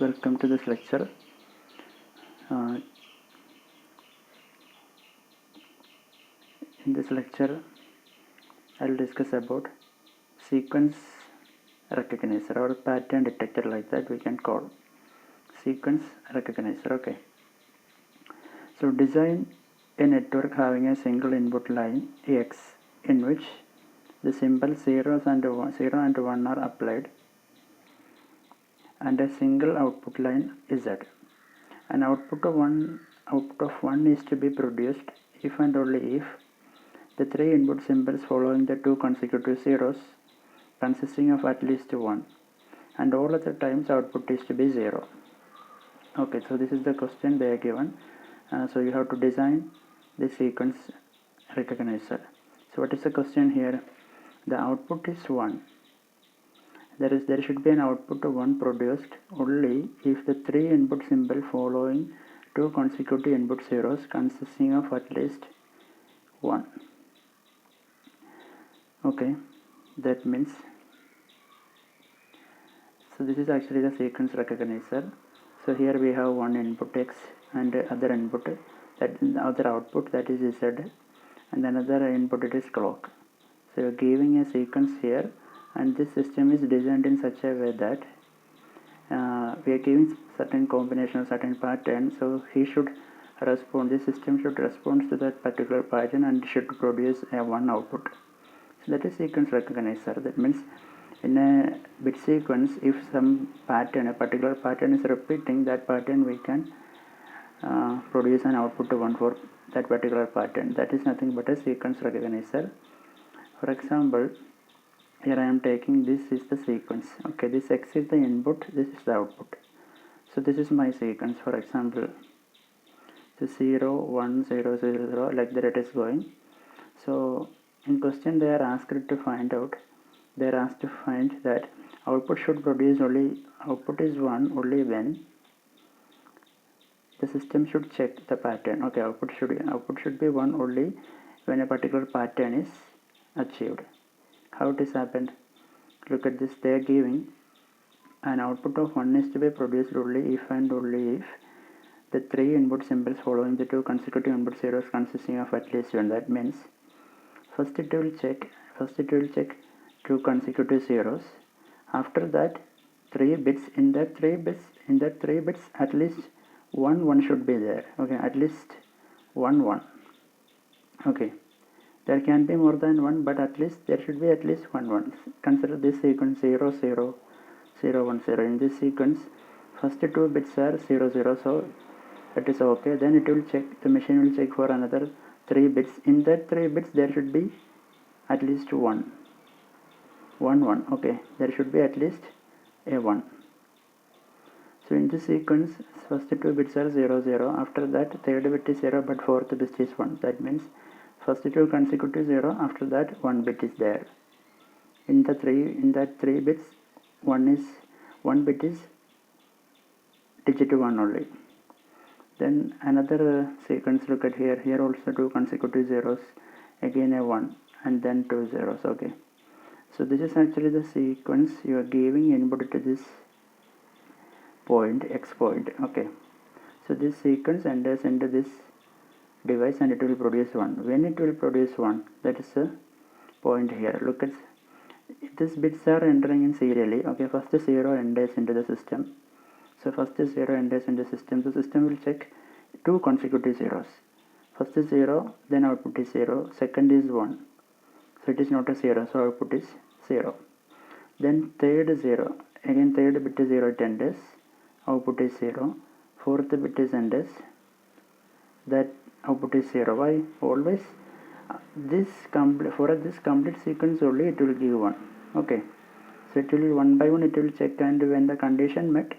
welcome to this lecture. In this lecture I will discuss about sequence recognizer or pattern detector, like that we can call sequence recognizer. Okay, so design a network having a single input line X in which the symbol 0 and 1 are applied and a single output line Z. An output of 1 is to be produced if and only if the three input symbols following the two consecutive zeros consisting of at least 1, and all other times output is to be 0. Okay, so this is the question they are given. So you have to design the sequence recognizer. So what is the question here? The output is 1. There should be an output of 1 produced only if the three input symbol following two consecutive input zeros consisting of at least 1. Okay, that means, so this is actually the sequence recognizer. So here we have one input X and other input, that other output, that is Z, and another input, it is clock. So you are giving a sequence here, and this system is designed in such a way that we are giving certain combination, certain pattern, so this system should respond to that particular pattern and should produce a one output. So that is sequence recognizer. That means in a bit sequence, if some pattern, a particular pattern is repeating, that pattern we can produce an output of 1 for that particular pattern. That is nothing but a sequence recognizer. For example, here I am taking, this is the sequence. Okay, this X is the input, this is the output. So this is my sequence. For example, so 0 1 0 0 0, like that it is going. So in question they are asked to find out, they are asked to find that output should produce only, output is 1 only when the system should check the pattern. Okay, output should be 1 only when a particular pattern is achieved. How it is happened? Look at this. They are giving an output of 1 is to be produced only if and only if the three input symbols following the two consecutive input zeros consisting of at least 1. That means first it will check two consecutive zeros. After that, 3 bits, in that 3 bits at least one should be there. Okay, at least one. Okay, there can be more than 1, but at least there should be at least one. Consider this sequence 0 0 0 1 0. In this sequence, first two bits are 0 0, so it is okay. Then it will check, the machine will check for another 3 bits. In that 3 bits there should be at least 1. Okay, there should be at least a 1. So in this sequence, first two bits are 0 0. After that, third bit is 0, but fourth bit is 1. That means first two consecutive 0. After that, 1 bit is there. In that 3 bits, one bit is digit 1 only. Then another sequence, look at here. Here also two consecutive zeros, again a 1, and then two zeros. Okay, so this is actually the sequence you are giving input to this point, X point. Okay, so this sequence enters into this device and it will produce 1. When it will produce 1, that is the point here. Look at these bits are entering in serially. Okay, first 0 enters into the system. So first 0 enters into the system. The system will check two consecutive zeros. First is 0, then output is 0. Second is 1. So it is not a 0, so output is 0. Then third is 0. Again third bit is 0, it enters. Output is 0. Fourth bit is enters. That output is 0. Why? Always for this complete sequence only it will give 1. Okay, so it will one by one it will check, and when the condition met,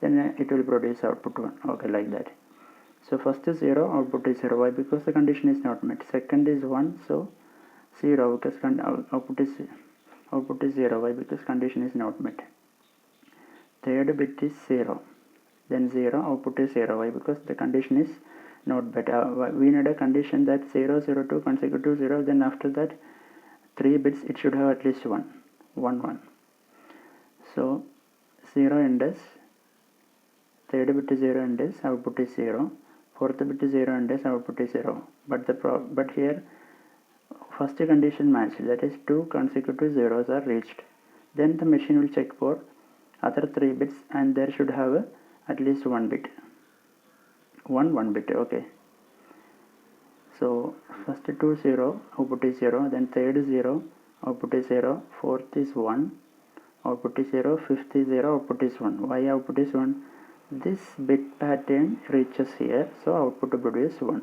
then it will produce output 1. Okay, like that. So first is 0, output is 0. Why? Because the condition is not met. Second is 1, so 0, because output is 0. Why? Because condition is not met. Third bit is 0, then 0, output is 0. Why? Because the condition is not met. We need a condition that 0 0 2 consecutive 0, then after that 3 bits it should have at least 1. So 0 enters, third bit 0 and this output is 0, fourth bit 0 and this output is 0, but here first condition matched, that is two consecutive zeros are reached. Then the machine will check for other 3 bits and there should have at least 1 bit, 1 bit. Okay, so first 2 0 output is 0, then third 0 output is 0, fourth is 1 output is 0, fifth is 0 output is 1. Why output is 1? This bit pattern reaches here, so output produces 1.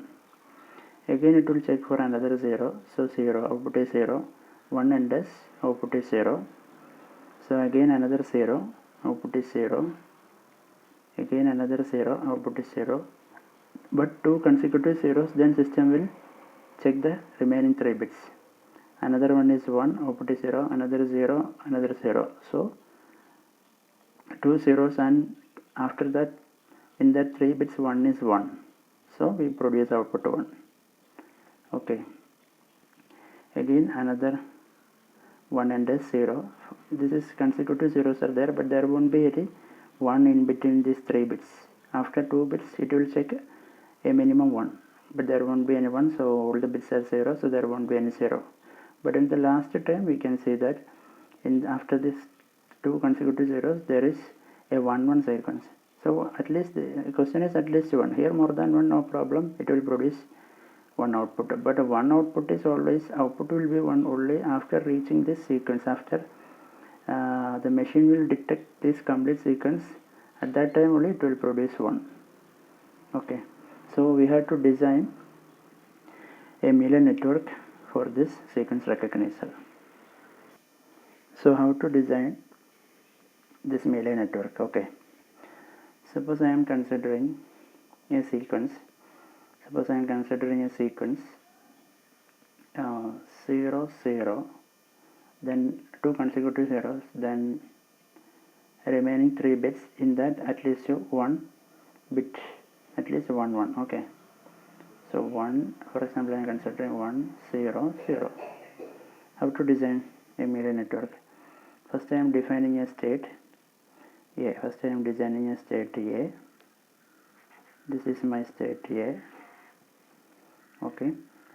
Again it will check for another 0, so 0 output is 0, 1 and s output is 0, so again another 0 output is 0, again another 0 output is 0, but two consecutive zeros, then system will check the remaining 3 bits. Another one is 1 output is 0, another 0, another 0, so 2 zeros, and after that in that 3 bits 1 is 1, so we produce output 1. Okay, again another 1 and a 0. This is consecutive zeros are there, but there won't be any 1 in between these 3 bits. After 2 bits it will check a minimum 1, but there won't be any 1, so all the bits are 0, so there won't be any 0. But in the last time we can see that after this two consecutive zeros there is a 1 1 sequence. So at least the question is at least 1. Here more than 1, no problem, it will produce 1 output, but 1 output is always, output will be 1 only after reaching this sequence. After the machine will detect this complete sequence, at that time only it will produce 1. Okay, so we have to design a Mealy network for this sequence recognizer. So how to design this Mealy network? Okay, suppose I am considering a sequence. Suppose I am considering a sequence 0 0, then two consecutive zeros, then remaining 3 bits, in that at least 1 bit, at least 1 1. Okay, so 1, for example I am considering 1 0 0. How to design a Mealy network? First I am defining a state A. First I am designing a state A. This is my state A. Okay,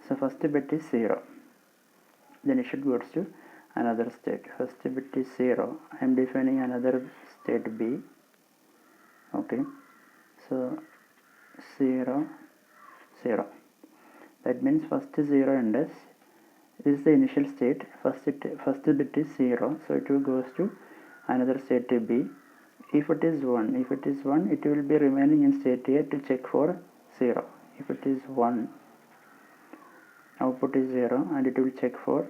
so first bit is 0, then it should go to another state. First bit is 0, I am defining another state B. Okay, so 0 0, that means first 0 and s, this is the initial state. First bit is 0, so it will goes to another state B. If it is 1, it will be remaining in state A to check for 0. If it is 1, output is 0, and it will check for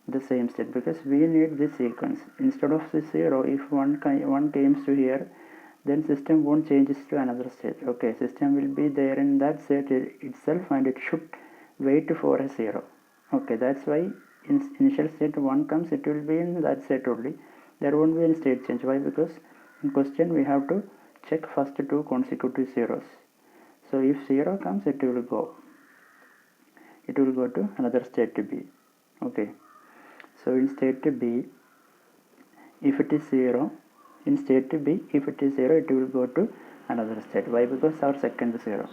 the same state, because we need this sequence. Instead of the 0, if 1 comes to here, then system won't change it to another state. Okay, system will be there in that state itself, and it should wait for a 0. Okay, that's why in initial state 1 comes, it will be in that state only. There won't be any state change. Why? Because in question we have to check first two consecutive zeros. So if 0 comes, it will go to another state B. Okay, so in state B, if it is 0, in state B, if it is 0, it will go to another state. Why? Because our second 0.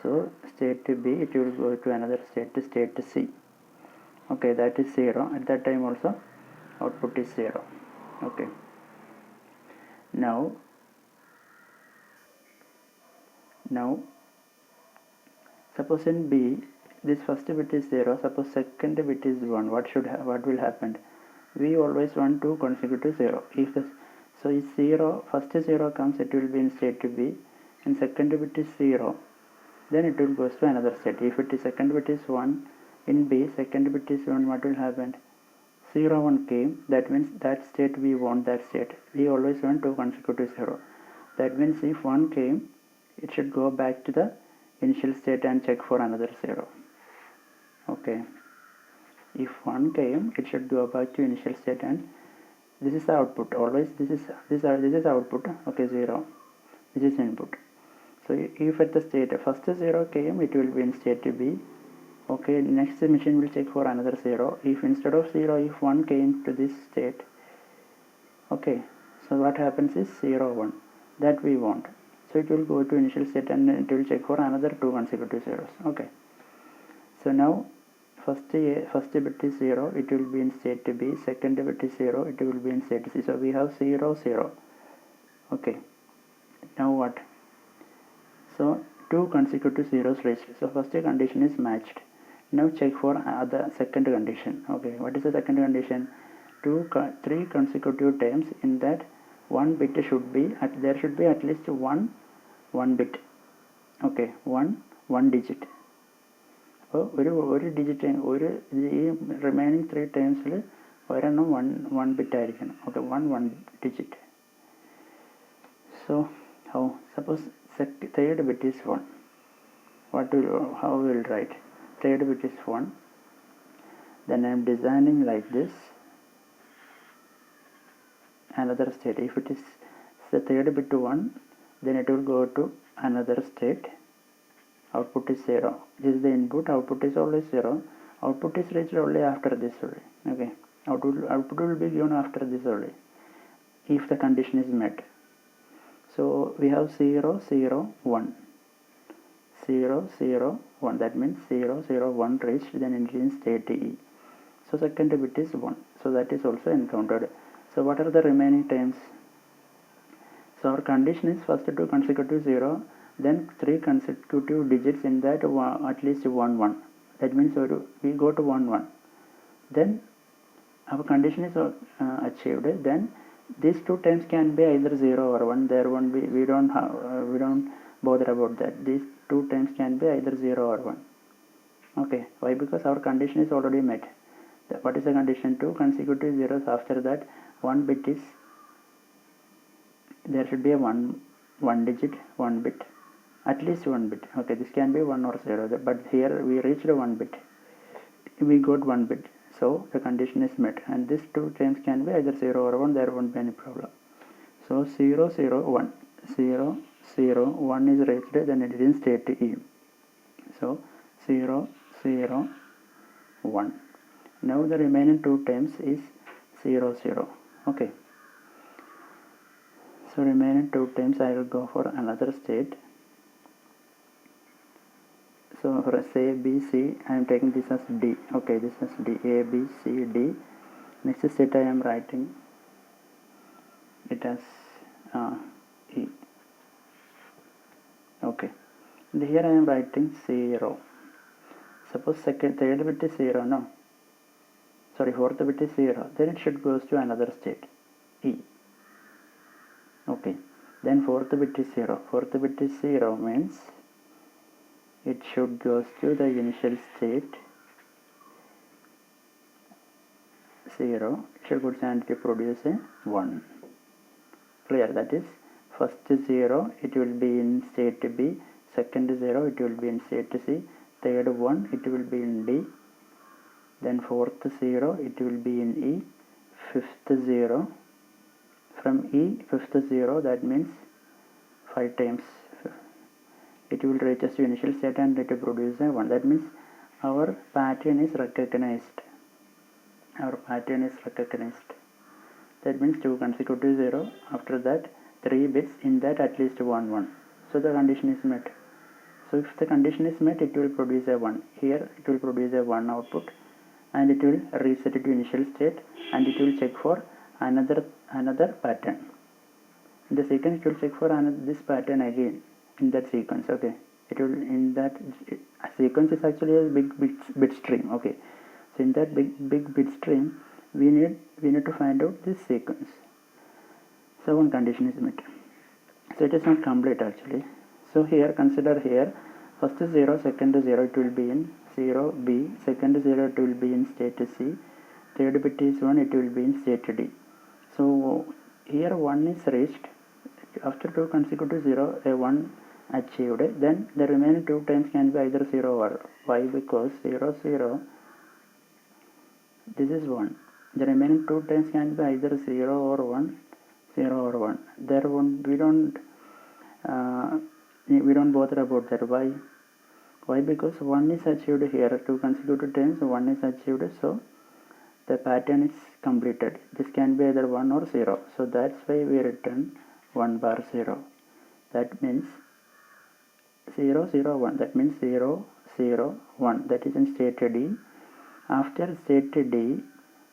So state B, it will go to another state C. Okay, that is 0. At that time also output is 0. Okay, now suppose in B, this first bit is 0, suppose second bit is 1, what will happen? We always want two consecutive 0. So if 0, first 0 comes, it will be in state B, and second bit is 0, then it will go to another state. If it is second bit is 1 in B, second bit is 1, what will happen? 0 1 came, that means that state we want that state. We always want two consecutive 0. That means if 1 came, it should go back to the initial state and check for another 0. Okay, if 1 came, it should go back to initial state, and this is the output. Always this is output. Okay, 0, this is input. So if at the state first 0 came, it will be in state B. Okay, next machine will check for another 0. If instead of 0, if 1 came to this state, okay, so what happens is 0 1. that we want. So it will go to initial state and it will check for another 2 consecutive zeros. Okay, so now first bit is 0, it will be in state B. Second bit is 0, it will be in state C. So we have 0 0. Okay, now what? So 2 consecutive zeros reached. So first condition is matched. Now check for other second condition. Okay, what is the second condition? 3 consecutive times in that one bit should be there should be at least one bit. Okay, one digit. അപ്പോൾ ഒരു digit ഈ remaining 3 ടൈംസിൽ ഒരെണ്ണം one bit ആയിരിക്കണം. Okay, one digit. So how suppose third bit is 1. How we will write? Third bit is 1. Then I am designing like this. Another state. If it is the third bit 1, then it will go to another state. Output is 0. This is the input. Output is always 0. Output is reached only after this only. Okay, output will be given after this only if the condition is met. So we have 0 0 1 0 0 1. That means 0 0 1 reached, then it is in state E. So second bit is 1. So that is also encountered. So what are the remaining times? So our condition is first 2 consecutive 0, then 3 consecutive digits in that at least 1 1. That means we go to 1 1. Then our condition is achieved. Then these 2 times can be either 0 or 1. There won't be, we don't bother about that. These 2 times can be either 0 or 1. Okay, why? Because our condition is already met. What is the condition? 2 consecutive zeros. After that one bit is there should be a one digit, one bit, at least one bit. Okay, this can be 1 or 0, but here we reached 1 bit, we got 1 bit. So the condition is met, and these 2 times can be either 0 or 1. There won't be any problem. So 0 0 1 0 0 1 is reached, then it is in state E. So 0 0 1. Now the remaining 2 times is 0 0. Okay, so remaining 2 times I will go for another state. So for say B C, I am taking this as D. Okay, this is D. A B C D. Next state I am writing it as E. Okay, and here I am writing 0. Suppose third bit is 0. No, sorry, fourth bit is 0. Then it should goes to another state, E. Okay, then fourth bit is 0. Fourth bit is 0 means it should goes to the initial state 0. It should go and to produce a 1. Clear? That is, first 0 it will be in state B, second 0 it will be in state C, third 1 it will be in D, then fourth 0 it will be in E, fifth 0 from E, fifth 0, that means 5 times it will reach us to initial state and it will produce a 1. That means our pattern is recognized. That means 2 consecutive 0. After that 3 bits, in that at least 1 1. So the condition is met. So if the condition is met, it will produce a 1. Here it will produce a 1 output, and it will reset it to initial state, and it will check for another pattern. In the sequence it will check for this pattern again in that sequence. Okay, it will, in that sequence is actually a big bit stream. Okay, so in that big bit stream we need to find out this sequence. So one condition is met. So it is not complete actually. So here consider here first 0, second 0 it will be in 0 B, second 0 it will be in state C, third bit is 1, it will be in state D. So here 1 is reached. After 2 consecutive 0, a 1 achieved, then the remaining 2 times can be either 0 or. Why? Because 0 0, this is 1. The remaining 2 times can be either 0 or 1, 0 or 1. There won't, we don't bother about that. Why? Because 1 is achieved here, 2 consecutive times 1 is achieved, so the pattern is completed. This can be either 1 or 0. So that's why we return 1 bar 0. That means 0 0 1, that means 0 0 1, that is in state D. After state D,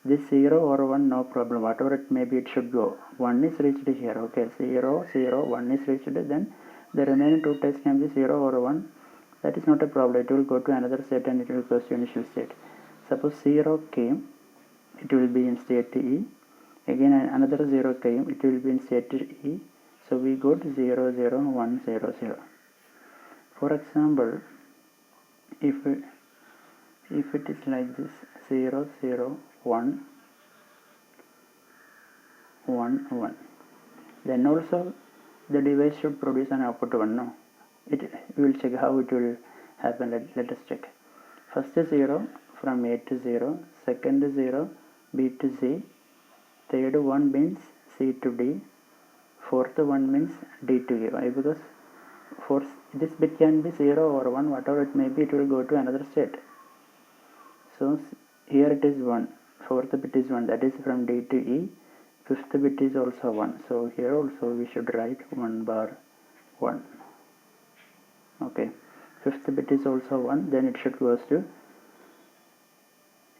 this 0 or 1, no problem, whatever it may be, it should go. 1 is reached here, okay, 0 0 1 is reached, then the remaining two tests can be 0 or 1. That is not a problem, it will go to another state and it will go to initial state. Suppose 0 came, it will be in state E. Again another 0 came, it will be in state E. So we go to 0 0 1 0 0. For example, if it is like this 0 0 1 1 1, then also the device should produce an output 1. No, we will check how it will happen. Let us check. First 0 from A to 0, second 0 B to C, third one means C to D, fourth one means D to E. Why? Because for this bit can be 0 or 1, whatever it may be, it will go to another state. So here it is 1, fourth bit is 1, that is from D to E, fifth bit is also 1. So here also we should write 1 bar 1. Okay, fifth bit is also 1, then it should go to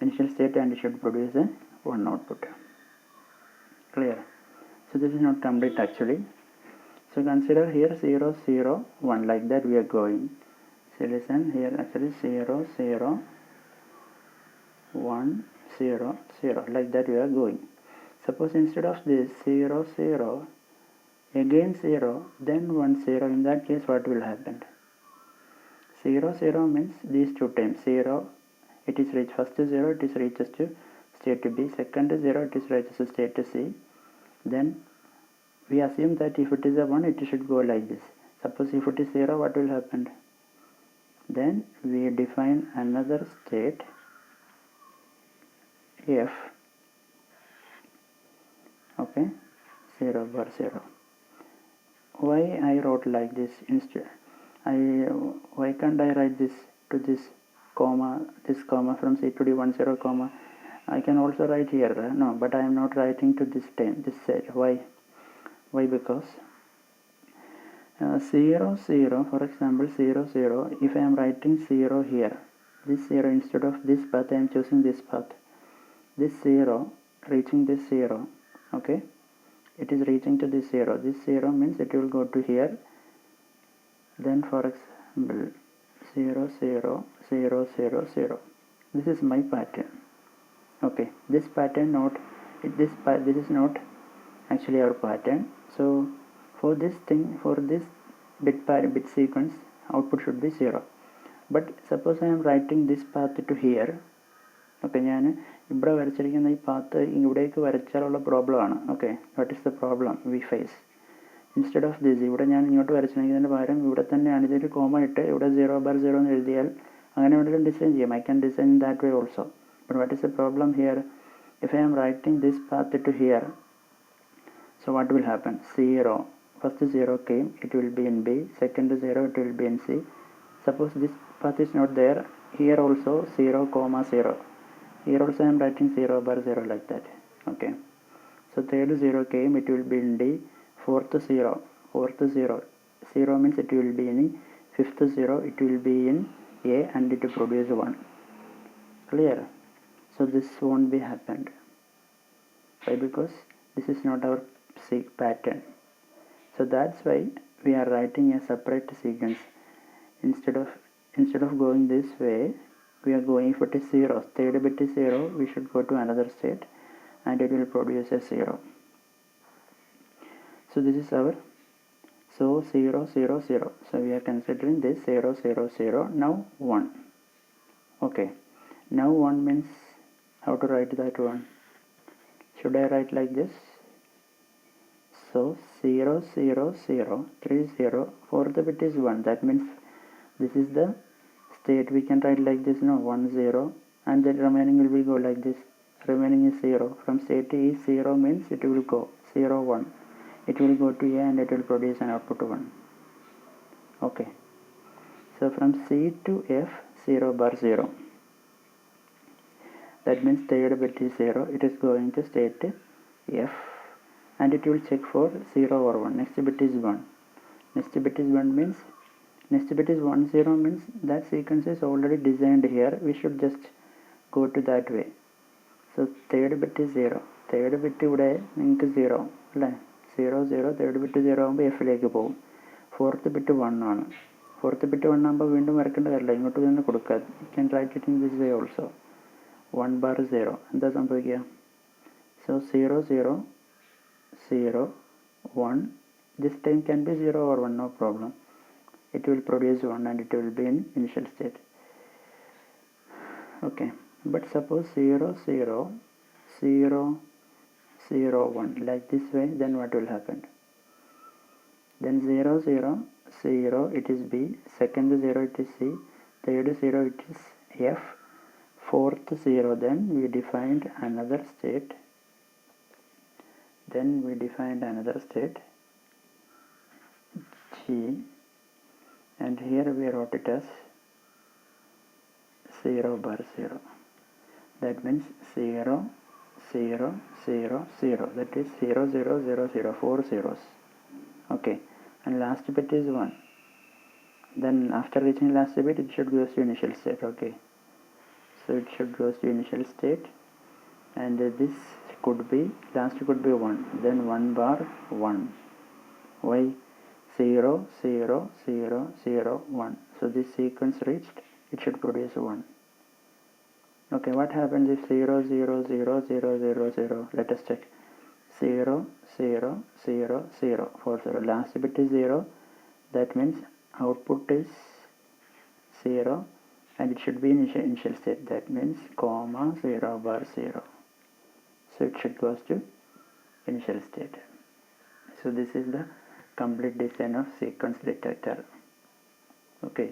initial state and it should produce a 1 output. Clear? So this is not complete actually. So consider here 0 0 1, like that we are going. So listen here, actually 0 0 1 0 0, like that we are going. Suppose instead of this 0 0 again 0 then 1 0, in that case what will happen? 0 0 means these two times 0, it is reached first 0, it is reaches to state B, second 0, it is reaches to state C. Then we assume that if it is a 1, it should go like this. Suppose if it is 0, what will happen? Then we define another state F, okay, 0 bar 0. Why I wrote like this instead? Why can't I write this to this comma from C to D 1 0 comma? I can also write here, no, but I am not writing to this set. Why? Because 0 0, for example 0 0, if I am writing 0 here, this 0 instead of this path I am choosing this path. This 0 reaching this 0, okay, it is reaching to this 0. This 0 means it will go to here. Then for example 0 0 0 0 0, this is my pattern. Okay, this pattern this is not actually our pattern. So for this bit sequence, output should be 0. But suppose I am writing this path to here. Okay, ഞാൻ ഇവിടെ വരച്ചിരിക്കുന്ന ഈ path ഇവിടേക്ക് വരച്ചാലുള്ള പ്രോബ്ലമാണ്. Okay, what is the problem we face? Instead of this, ഇവിടെ ഞാൻ ഇങ്ങോട്ട് വരച്ചിരിക്കുന്നതിന് പകരം ഇവിടെ തന്നെയാണ് ഇതൊരു കോമ ഇട്ട് ഇവിടെ 0 bar 0 എന്ന് എഴുതിയാൽ അങ്ങനെ വേണമെങ്കിലും ഡിസൈൻ ചെയ്യാം. I can design that way also. But what is the problem here? If I am writing this path to here, so what will happen? 0, first 0 came, it will be in B, second 0, it will be in C. Suppose this path is not there, here also 0 comma 0, here also I am writing 0 bar 0, like that. Okay, so third 0 came, it will be in D, fourth 0 0 means it will be in E, fifth 0, it will be in A, and it will produce 1. Clear? So this won't be happened. Why? Because this is not our pattern. So that's why we are writing a separate sequence. Instead of going this way, we are going, if it is 0, third bit is 0, we should go to another state and it will produce a 0. So this is our 0 0 0. So we are considering this 0 0 0. Now 1. Okay, now 1 means how to write that 1? Should I write like this? So 0 0 0 3 0, fourth bit is 1, that means this is the state. We can write like this, no, 1 0, and the remaining will go like this. Remaining is 0. From state E, 0 means it will go 0 1, it will go to A and it will produce an output 1. Okay, so from C to F, 0 bar 0, that means third bit is 0, it is going to state F, and it will check for 0 or 1. Next bit is 1. Next bit is 1 means next bit is 1 0 means that sequence is already designed here. We should just go to that way. So third bit is 0. Third bit ഇവിടെ നിങ്ങൾക്ക് 0 അല്ലേ, 0 0. Third bit 0 ആകുമ്പോൾ എഫിലേക്ക് പോകും. Fourth bit 1 ആണ്. Fourth bit 1 ആകുമ്പോൾ വീണ്ടും വരക്കേണ്ട കാര്യമില്ല, ഇങ്ങോട്ട് തന്നെ കൊടുക്കുക. You can write it in this way also. 1 bar 0 എന്താ സംഭവിക്കുക? So 0 0 0 1. This time can be 0 or 1, no problem. It will produce 1 and it will be in initial state. Okay, but suppose 0 0 0 0 1 like this way, then what will happen? Then 0 0 0 it is B, second 0 it is C, third 0 it is F, fourth 0, then we defined another state. G, and here we wrote it as 0 bar 0. That means 0 0 0 0, that is 0 0 0 0, 4 zeros. Okay, and last bit is 1. Then after reaching last bit it should go to initial state. Okay, so it should go to initial state, and this could be, last could be 1, then 1 bar 1. Why? 0 0 0 0 1. So this sequence reached, it should produce 1. Okay, what happens if 0 0 0 0 0 0? Let us check. 0 0 0 0 4 0. Last bit is 0. That means output is 0 and it should be initial state. That means comma 0 bar 0. So it should go to initial state. So this is the complete design of sequence detector. Okay.